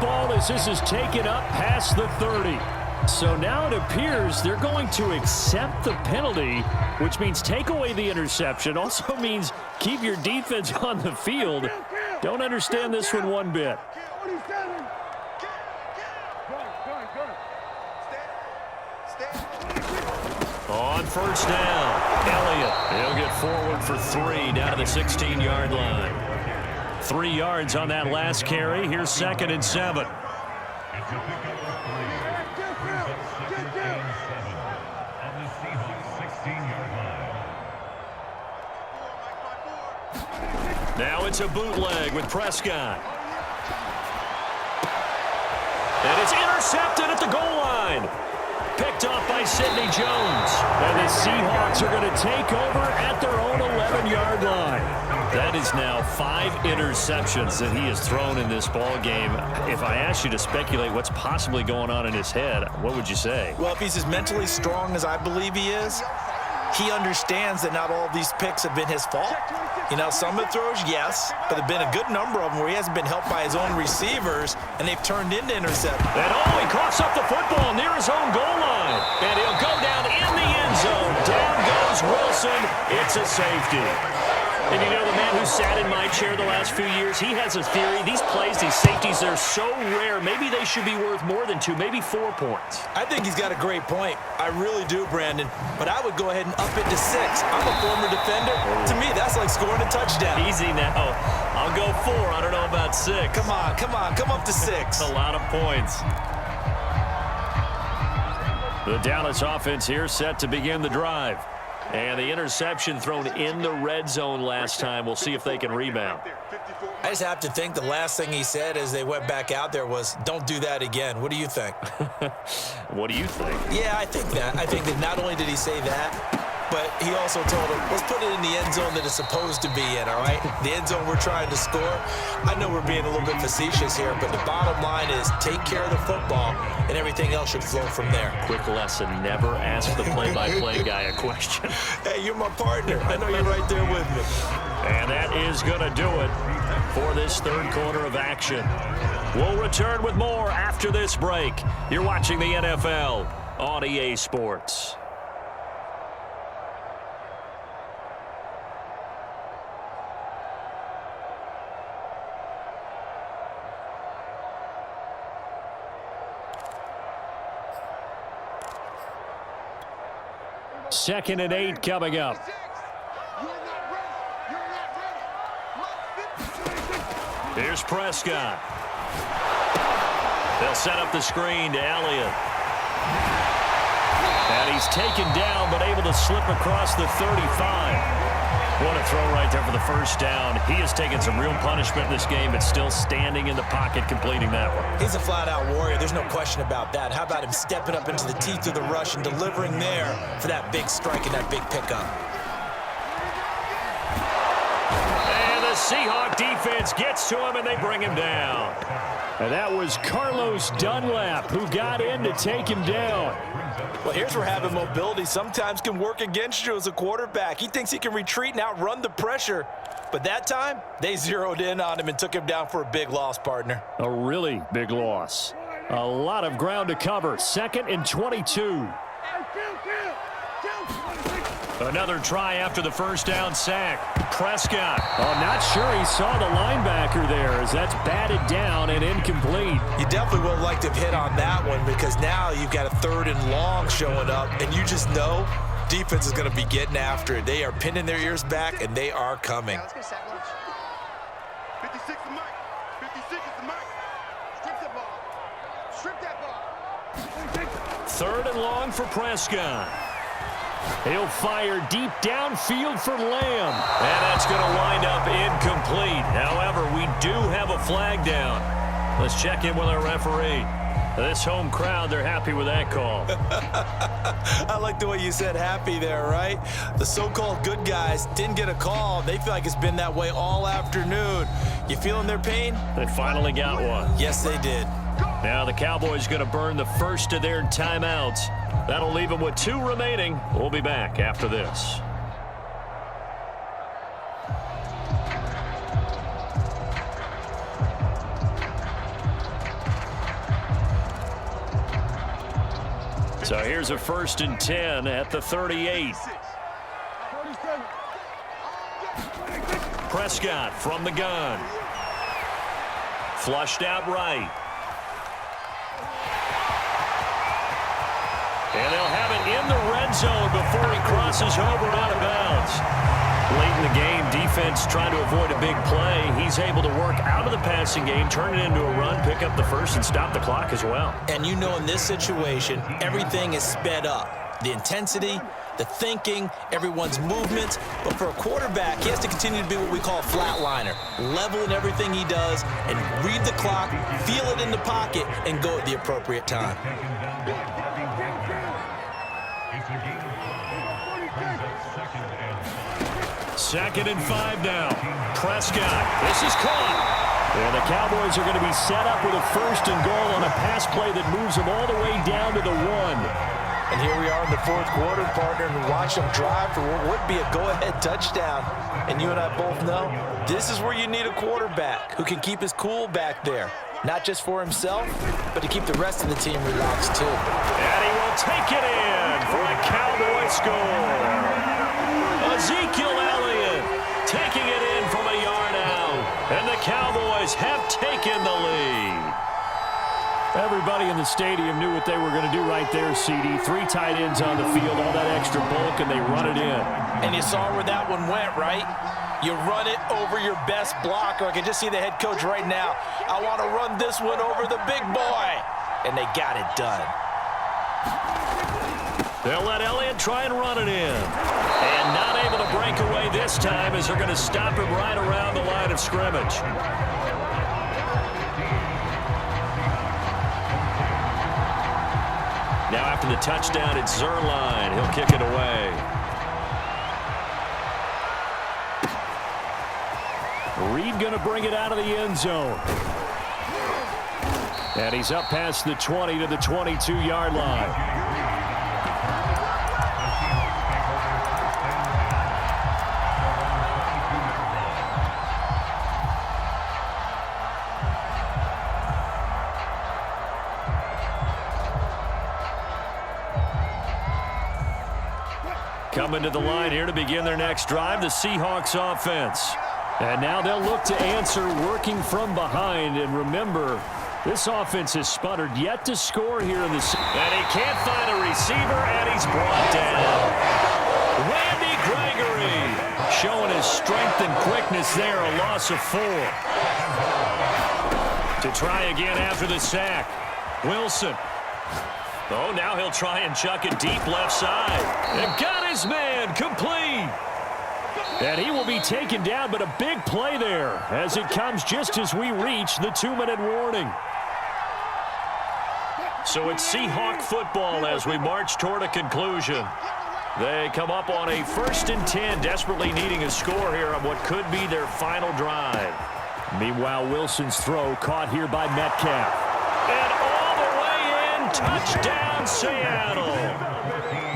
ball as this is taken up past the 30. So now it appears they're going to accept the penalty, which means take away the interception. Also means keep your defense on the field. Don't understand this one bit. On first down, Elliott. He'll get forward for 3 down to the 16-yard line. 3 yards on that last carry. Here's 2nd and 7. Now it's a bootleg with Prescott. And it's intercepted at the goal line. Picked off by Sidney Jones. And the Seahawks are going to take over at their own 11-yard line. That is now 5 interceptions that he has thrown in this ball game. If I asked you to speculate what's possibly going on in his head, what would you say? Well, if he's as mentally strong as I believe he is, he understands that not all of these picks have been his fault. You know, some of the throws, yes, but there have been a good number of them where he hasn't been helped by his own receivers, and they've turned into interceptions. And he coughs up the football near his own goal line. And he'll go down in the end zone. Down goes Wilson. It's a safety. And you know, the man who sat in my chair the last few years, he has a theory. These plays, these safeties, they're so rare. Maybe they should be worth more than 2, maybe 4 points. I think he's got a great point. I really do, Brandon. But I would go ahead and up it to 6. I'm a former defender. To me, that's like scoring a touchdown. Easy now. I'll go 4. I don't know about 6. Come on. Come up to 6. A lot of points. The Dallas offense here set to begin the drive. And the interception thrown in the red zone last time. We'll see if they can rebound. I just have to think the last thing he said as they went back out there was, don't do that again. What do you think? What do you think? Yeah, I think that. I think that not only did he say that, but he also told him, let's put it in the end zone that it's supposed to be in, all right? The end zone we're trying to score. I know we're being a little bit facetious here, but the bottom line is take care of the football, and everything else should flow from there. Quick lesson, never ask the play-by-play guy a question. Hey, you're my partner. I know you're right there with me. And that is going to do it for this third quarter of action. We'll return with more after this break. You're watching the NFL on EA Sports. Second and 8 coming up. Here's Prescott. They'll set up the screen to Elliott. And he's taken down but able to slip across the 35. What a throw right there for the first down. He has taken some real punishment in this game, but still standing in the pocket completing that one. He's a flat-out warrior. There's no question about that. How about him stepping up into the teeth of the rush and delivering there for that big strike and that big pickup? And the Seahawk defense gets to him, and they bring him down. And that was Carlos Dunlap who got in to take him down. Well, here's where having mobility sometimes can work against you as a quarterback. He thinks he can retreat and outrun the pressure. But that time, they zeroed in on him and took him down for a big loss, partner. A really big loss. A lot of ground to cover. 2nd and 22. Another try after the first down sack. Prescott. Oh, not sure he saw the linebacker there as that's batted down and incomplete. You definitely would have liked to have hit on that one because now you've got a 3rd and long showing up, and you just know defense is going to be getting after it. They are pinning their ears back, and they are coming. 56 is Mike. 56 is the Mike. Strip that ball. Strip that ball. 3rd and long for Prescott. He'll fire deep downfield for Lamb. And that's going to wind up incomplete. However, we do have a flag down. Let's check in with our referee. This home crowd, they're happy with that call. I like the way you said happy there, right? The so-called good guys didn't get a call. They feel like it's been that way all afternoon. You feeling their pain? They finally got one. Yes, they did. Now the Cowboys going to burn the first of their timeouts. That'll leave them with 2 remaining. We'll be back after this. So here's a 1st and 10 at the 38. Prescott from the gun. Flushed out right. And they'll have it in the red zone before he crosses over out of bounds. Late in the game, defense trying to avoid a big play. He's able to work out of the passing game, turn it into a run, pick up the first, and stop the clock as well. And you know in this situation, everything is sped up. The intensity, the thinking, everyone's movements. But for a quarterback, he has to continue to be what we call a flatliner. Level in everything he does and read the clock, feel it in the pocket, and go at the appropriate time. 2nd and 5 now. Prescott. This is caught. And the Cowboys are going to be set up with a 1st and goal on a pass play that moves them all the way down to the 1. And here we are in the 4th quarter, partner, and watch them drive for what would be a go-ahead touchdown. And you and I both know this is where you need a quarterback who can keep his cool back there. Not just for himself, but to keep the rest of the team relaxed too. And he will take it in for a Cowboy score. Ezekiel Elliott taking it in from a yard out. And the Cowboys have taken the lead. Everybody in the stadium knew what they were going to do right there, CD. 3 tight ends on the field, all that extra bulk, and they run it in. And you saw where that one went, right? You run it over your best blocker. I can just see the head coach right now. I want to run this one over the big boy. And they got it done. They'll let Elliott try and run it in. And not able to break away this time as they're going to stop him right around the line of scrimmage. Now after the touchdown, it's Zerline. He'll kick it away. Reed going to bring it out of the end zone. And he's up past the 20 to the 22-yard line. Coming to the line here to begin their next drive, the Seahawks offense. And now they'll look to answer working from behind. And remember, this offense has sputtered yet to score here in the season. And he can't find a receiver, and he's brought down. Randy Gregory showing his strength and quickness there, a loss of 4. To try again after the sack, Wilson. Oh, now he'll try and chuck it deep left side. And got his man complete. And he will be taken down, but a big play there as it comes just as we reach the 2-minute warning. So it's Seahawk football as we march toward a conclusion. They come up on a 1st and 10, desperately needing a score here on what could be their final drive. Meanwhile, Wilson's throw caught here by Metcalf. And all the way in, touchdown Seattle.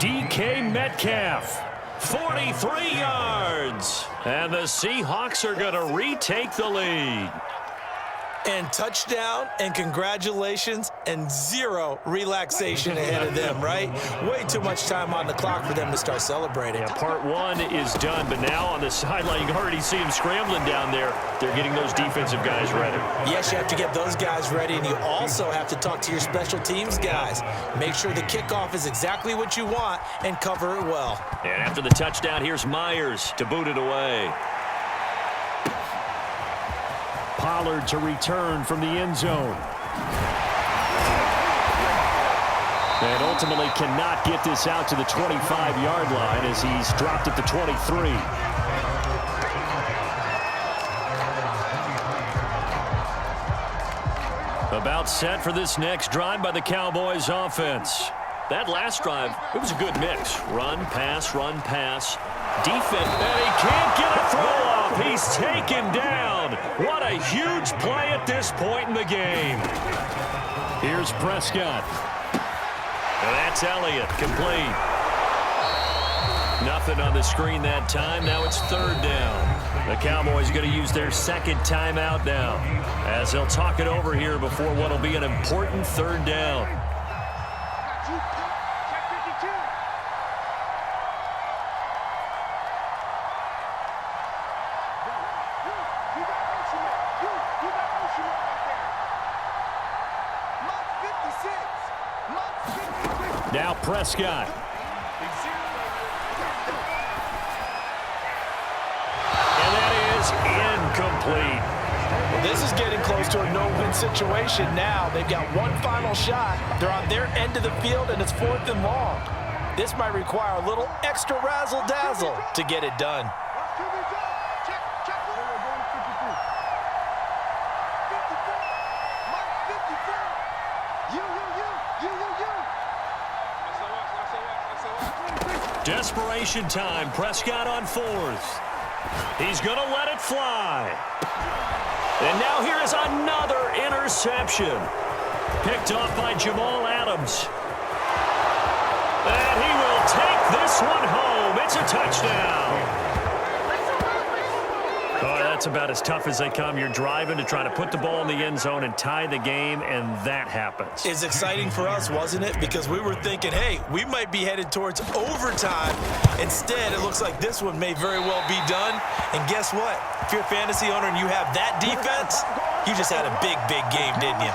DK Metcalf, 43 yards. And the Seahawks are going to retake the lead. And touchdown, and congratulations, and 0 relaxation ahead of them, right? Way too much time on the clock for them to start celebrating. Yeah, part 1 is done, but now on the sideline, you can already see them scrambling down there. They're getting those defensive guys ready. Yes, you have to get those guys ready, and you also have to talk to your special teams guys. Make sure the kickoff is exactly what you want and cover it well. And after the touchdown, here's Myers to boot it away. Pollard to return from the end zone. And ultimately cannot get this out to the 25-yard line as he's dropped at the 23. About set for this next drive by the Cowboys offense. That last drive, it was a good mix. Run, pass, defense. And he can't get a throw off. He's taken down. What a huge play at this point in the game. Here's Prescott. And that's Elliott, complete. Nothing on the screen that time. Now it's 3rd down. The Cowboys are going to use their 2nd timeout now as they'll talk it over here before what will be an important 3rd down. Now Prescott. And that is incomplete. Well, this is getting close to a no-win situation now. They've got one final shot. They're on their end of the field, and it's 4th and long. This might require a little extra razzle-dazzle to get it done. Desperation time. Prescott on 4th. He's going to let it fly. And now here is another interception. Picked off by Jamal Adams. And he will take this one home. It's a touchdown. Oh, that's about as tough as they come. You're driving to try to put the ball in the end zone and tie the game, and that happens. It's exciting for us, wasn't it? Because we were thinking, hey, we might be headed towards overtime. Instead, it looks like this one may very well be done. And guess what? If you're a fantasy owner and you have that defense, you just had a big, big game, didn't you?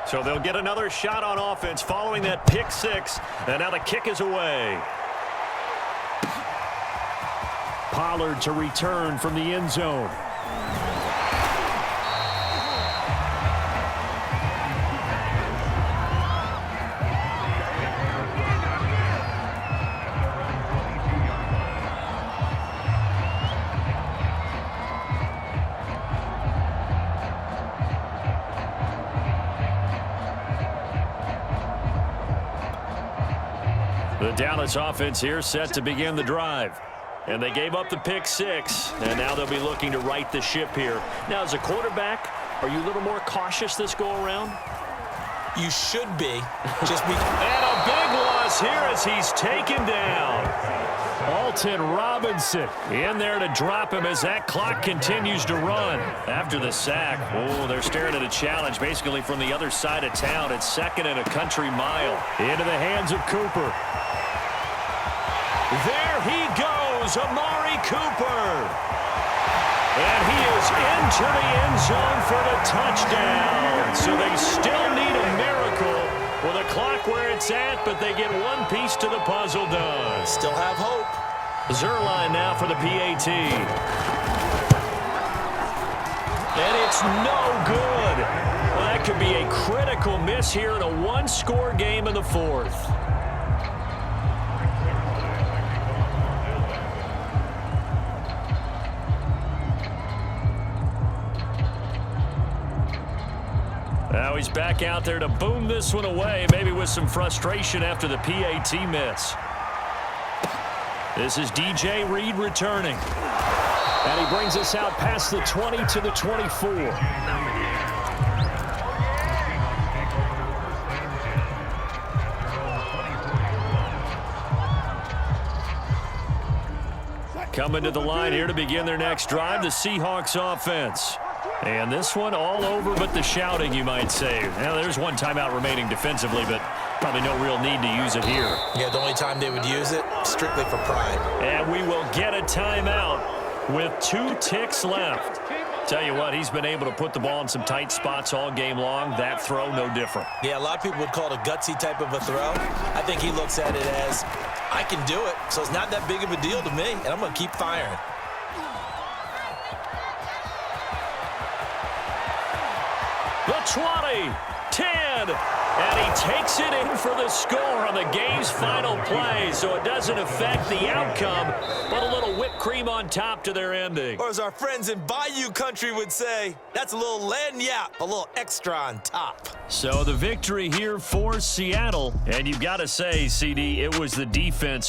So they'll get another shot on offense following that pick 6. And now the kick is away. Pollard to return from the end zone. The Dallas offense here set to begin the drive. And they gave up the pick 6, and now they'll be looking to right the ship here. Now, as a quarterback, are you a little more cautious this go-around? You should be. Just be. And a big loss here as he's taken down. Alton Robinson in there to drop him as that clock continues to run. After the sack, oh, they're staring at a challenge basically from the other side of town. It's 2nd and a country mile. Into the hands of Cooper. There he goes, Amari Cooper. And he is into the end zone for the touchdown. So they still need a miracle with a clock where it's at, but they get one piece to the puzzle done. Still have hope. Zerline now for the PAT. And it's no good. Well, that could be a critical miss here in a one-score game in the 4th. Now he's back out there to boom this one away, maybe with some frustration after the PAT miss. This is DJ Reed returning. And he brings us out past the 20 to the 24. Coming to the line here to begin their next drive, the Seahawks offense. And this one all over but the shouting, you might say. Now, there's one timeout remaining defensively, but probably no real need to use it here. Yeah, the only time they would use it, strictly for pride. And we will get a timeout with 2 ticks left. Tell you what, he's been able to put the ball in some tight spots all game long. That throw, no different. Yeah, a lot of people would call it a gutsy type of a throw. I think he looks at it as, I can do it, so it's not that big of a deal to me, and I'm going to keep firing. The 20, 10, and he takes it in for the score on the game's final play, so it doesn't affect the outcome, but a little whipped cream on top to their ending. Or as our friends in Bayou country would say, that's a little lagniappe, a little extra on top. So the victory here for Seattle, and you've got to say, CD, it was the defense